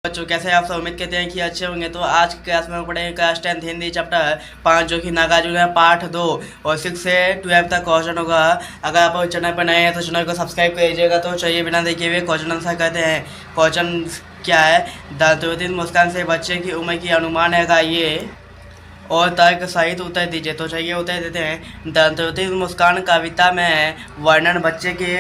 बच्चों कैसे हैं आप सब। उम्मीद करते हैं कि अच्छे होंगे। तो आज की क्लास में हम पढ़ेंगे क्लास 10 हिंदी चैप्टर 5 जो कि नागार्जुन है पार्ट 2 और 6 से 12 तक क्वेश्चन होगा। अगर आप चैनल पर नए हैं तो चैनल को सब्सक्राइब कर लीजिएगा। तो चलिए बिना देखे हुए क्वेश्चन आंसर करते हैं। क्वेश्चन क्या है, दांतों मुस्कान से बच्चे की उम्र की अनुमान है ये और तर्क सहित उत्तर दीजिए। तो चलिए उत्तर देते हैं। दंतोती मुस्कान कविता में वर्णन बच्चे के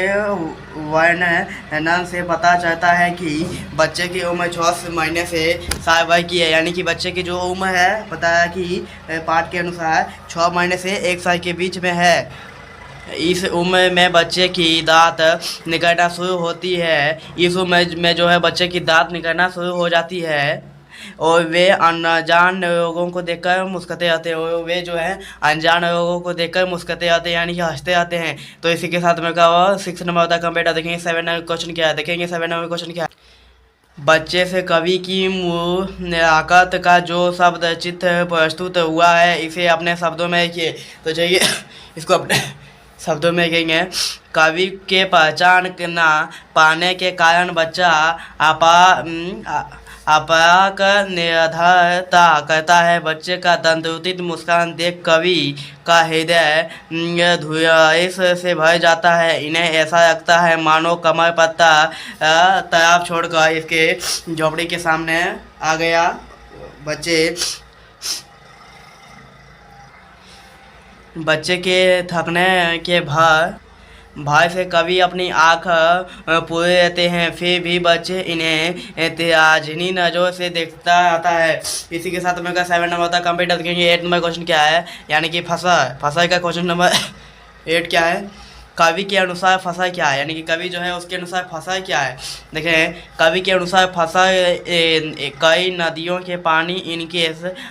वर्णन से पता चलता है कि बच्चे की उम्र 6 महीने से साल भर की है। यानी कि बच्चे की जो उम्र है पता है कि पाठ के अनुसार 6 महीने से 1 साल के बीच में है। इस उम्र में बच्चे की दांत निकलना शुरू होती है। इस उम्र में जो है बच्चे की दांत निकलना शुरू हो जाती है और वे अनजान लोगों को देखकर मुस्कुराते आते हैं। और वे जो है अनजान लोगों को देखकर मुस्कुराते आते हैं, यानी कि हंसते आते हैं। तो इसी के साथ में कहा 6 नंबर होता है कंप्लीट। देखेंगे 7 नंबर क्वेश्चन क्या है। देखेंगे 7 नंबर क्वेश्चन क्या है। बच्चे से कवि की मुलाकात का जो शब्द चित्र प्रस्तुत हुआ है इसे अपने शब्दों में लिखिए। तो चाहिए इसको अपने शब्दों में कहेंगे। कवि के पहचान ना पाने के कारण बच्चा अपाक निर्धरता करता है। बच्चे का दंतोतित मुस्कान देख कवि का हृदय धुआंस से भर जाता है। इन्हें ऐसा लगता है मानो कमर पत्ता तालाब छोड़कर इसके झोपड़ी के सामने आ गया। बच्चे के थकने के भाई से कवि अपनी आँख पूरे रहते हैं, फिर भी बच्चे इन्हें त्याजनी नजरों से देखता आता है। इसी के साथ में 7 नंबर होता है कंप्यूटर। देखेंगे 8 नंबर क्वेश्चन क्या है, यानी कि फसल का क्वेश्चन नंबर 8 क्या है। कवि के अनुसार फसल क्या है, यानी कि कवि जो है उसके अनुसार फसल क्या है। देखें कवि के अनुसार फसल कई नदियों के पानी, इनके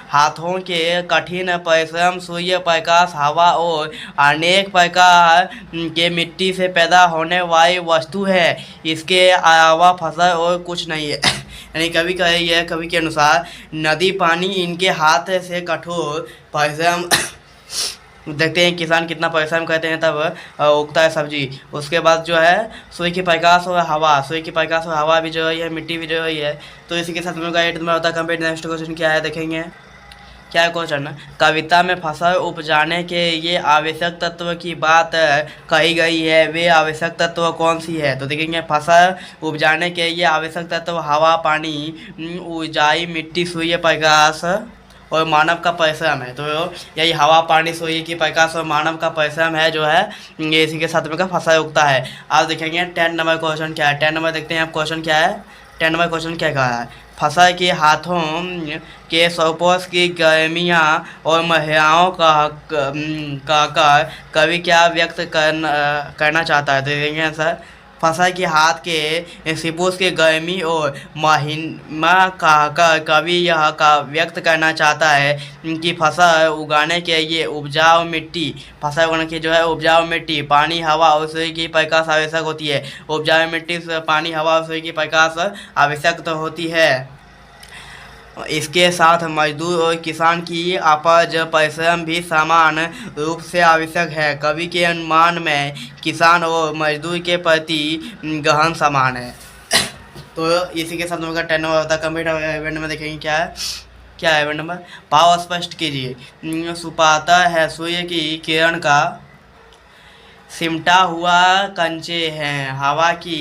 हाथों के कठिन परिश्रम, सूर्य प्रकाश, हवा और अनेक प्रकार के मिट्टी से पैदा होने वाली वस्तु है। इसके अलावा फसल और कुछ नहीं है। यानी कवि का यह कवि के अनुसार नदी, पानी, इनके हाथ से कठोर परिश्रम। देखते हैं किसान कितना परिश्रम करते हैं तब उगता है सब्जी। उसके बाद जो है सूर्य की प्रकाश और हवा भी जो है, मिट्टी भी जो है। तो इसी के साथ में 8 में होता है कंप्लीट। नेक्स्ट क्वेश्चन क्या है देखेंगे। क्या है क्वेश्चन, कविता में फसल उपजाने के ये आवश्यक तत्व की बात कही गई है, वे आवश्यक तत्व कौन सी है। तो देखेंगे फसल उपजाने के ये आवश्यक तत्व हवा, पानी, ऊंचाई, मिट्टी, सूर्य प्रकाश और मानव का परिश्रम है। तो यही हवा, पानी, सूर्य की प्रकाश और मानव का परिश्रम है जो है ये इसी के साथ में का फसल उगता है। आप देखेंगे 10 नंबर क्वेश्चन क्या है। 10 नंबर देखते हैं आप क्वेश्चन क्या है। 10 नंबर क्वेश्चन क्या कहा है। फसल के हाथों के सौपोष की गर्मियाँ और महिलाओं का कवि क्या व्यक्त करना चाहता है। तो देखेंगे आंसर, फसल के हाथ के सिपुस के गर्मी और महिमा का कवि यह का व्यक्त करना चाहता है कि फसल उगाने के लिए उपजाऊ मिट्टी, फसल उगाने की जो है उपजाऊ मिट्टी, पानी, हवा और सूर्य की प्रकाश आवश्यक होती है। उपजाऊ मिट्टी, पानी, हवा और सूर्य की प्रकाश आवश्यक तो होती है। इसके साथ मजदूर और किसान की आपज परिश्रम भी समान रूप से आवश्यक है। कवि के अनुमान में किसान और मजदूर के प्रति गहन समान है। तो इसी के साथ में 10 नंबर होता है कंप्लीट। इवेंट में देखेंगे क्या है इवेंट नंबर। भाव स्पष्ट कीजिए। सुपाता है सूर्य की किरण का सिमटा हुआ कंचे हैं, हवा की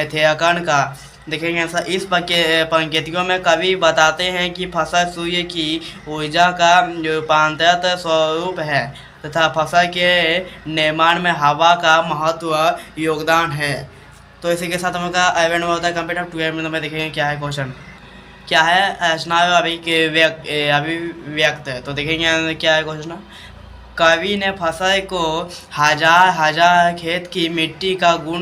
थेकन का। देखेंगे आंसर, इस पंक्तियों में कवि बताते हैं कि फसल सूर्य की ऊर्जा का रूपांतरित स्वरूप है तथा फसल के निर्माण में हवा का महत्व योगदान है। तो इसी के साथ हम का इवेंट में होता है कंप्लीट। 12 में देखेंगे क्या है क्वेश्चन, क्या है रचनाएं अभिव्यक्त। तो देखेंगे क्या है क्वेश्चन। कवि ने फसल को हजार खेत की मिट्टी का गुण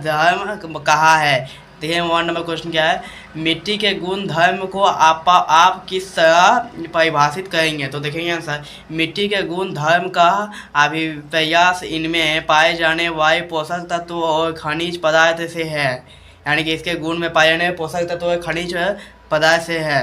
धर्म कहा है। देखिए 1 नंबर क्वेश्चन क्या है। मिट्टी के गुण धर्म को आप किस तरह परिभाषित करेंगे। तो देखेंगे आंसर, मिट्टी के गुण धर्म का अभिव्यंजक इनमें पाए जाने वाले पोषक तत्व और खनिज पदार्थ से है। यानी कि इसके गुण में पाए जाने पोषक तत्व और खनिज पदार्थ से है।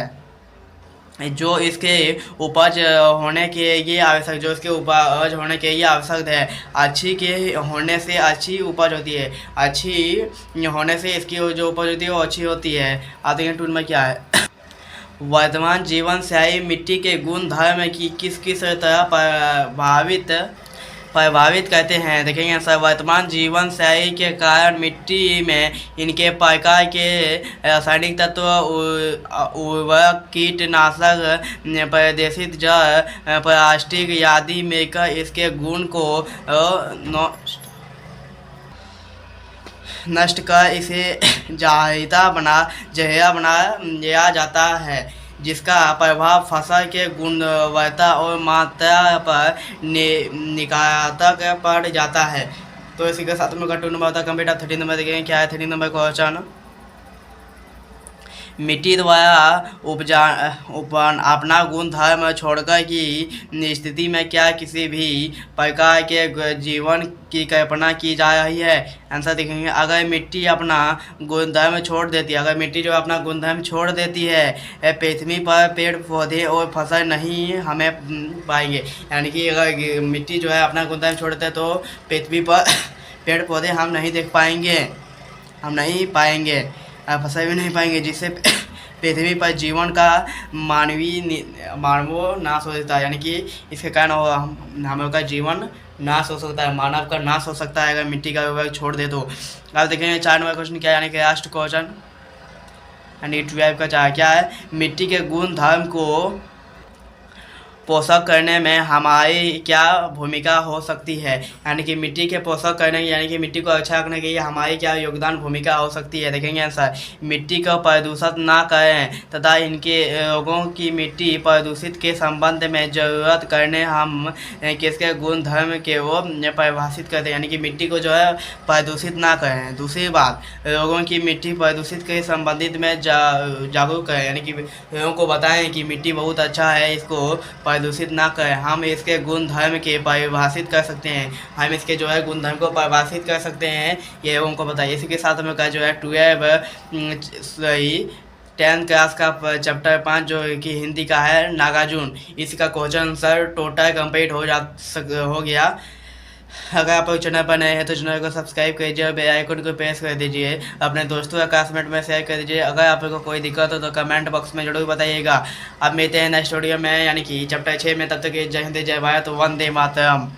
जो इसके उपज होने के ये आवश्यक जो इसके उपज होने के ये आवश्यक है। अच्छी के होने से अच्छी उपज होती है, अच्छी होने से इसकी जो उपज होती है वो अच्छी होती है। आते हैं टूल में क्या है। वर्तमान जीवन शैली मिट्टी के गुण धर्म की किस किस तरह प्रभावित करते हैं। देखेंगे सर, वर्तमान जीवन शैली के कारण मिट्टी में इनके प्रकार के रासायनिक तत्व, उर्वरक, कीटनाशक, प्रदेशित जड़, प्लास्टिक आदि मिलकर इसके गुण को नष्ट कर इसे जहरीला बना दिया जाता है, जिसका प्रभाव फसल के गुणवत्ता और मात्रा पर नकारात्मक पड़ जाता है। तो इसी के साथ में 2 नंबर होता है कंप्लीट। 13 नंबर देखेंगे क्या है। 13 नंबर क्वेश्चन, मिट्टी द्वारा अपना गुण धर्म छोड़कर की स्थिति में क्या किसी भी प्रकार के जीवन की कल्पना की जा रही है। आंसर देखेंगे, अगर मिट्टी अपना गुणधर्म छोड़ देती है, अगर मिट्टी जो अपना गुणधर्म छोड़ देती है, पृथ्वी पर पेड़ पौधे और फसल नहीं हमें पाएंगे। यानी कि अगर मिट्टी जो है अपना गुणधर्म छोड़ते हैं तो पृथ्वी पर पेड़ पौधे हम नहीं देख पाएंगे, हम नहीं पाएंगे, फसल भी नहीं पाएंगे, जिससे पृथ्वी पर जीवन का मानव नाश हो सकता है। यानी कि इसके कारण हम लोग का जीवन नाश हो सकता है, मानव का नाश हो सकता है अगर मिट्टी का उपयोग छोड़ दे तो। अब देखेंगे 4 नंबर क्वेश्चन क्या है, यानी कि लास्ट क्वेश्चन यानी 12 का चाह क्या है। मिट्टी के गुण धर्म को पोषक करने में हमारी क्या भूमिका हो सकती है। यानी कि मिट्टी के पोषक करने यानी कि मिट्टी को अच्छा रखने के लिए हमारी क्या योगदान भूमिका हो सकती है। देखेंगे आंसर, मिट्टी को प्रदूषित ना करें तथा इनके लोगों की मिट्टी प्रदूषित के संबंध में ज़रूरत करने हम किसके गुण धर्म के वो परिभाषित करते हैं। यानी कि मिट्टी को जो है प्रदूषित ना करें। दूसरी बात, लोगों की मिट्टी प्रदूषित के संबंधित में जागरूक करें, यानी कि लोगों को बताएं कि मिट्टी बहुत अच्छा है, इसको प्रदूषित ना करें। हम इसके गुण धर्म के परिभाषित कर सकते हैं, हम इसके जो है गुण धर्म को परिभाषित कर सकते हैं, ये लोगों को बताइए। इसी के साथ में का जो है 10th क्लास का चैप्टर 5 जो कि हिंदी का है नागार्जुन, इसका क्वेश्चन आंसर टोटल कंप्लीट हो गया। अगर आप चैनल पर नए हैं तो चैनल को सब्सक्राइब कीजिए और बेल आइकन को प्रेस कर दीजिए, अपने दोस्तों या क्लासमेट में शेयर कर दीजिए। अगर आपको कोई दिक्कत हो तो कमेंट बॉक्स में जरूर बताइएगा। अब मिलते हैं नेक्स्ट वीडियो में, यानी कि चैप्टर 6 में। तब तक जय हिंद जय भारत, वंदे मातरम।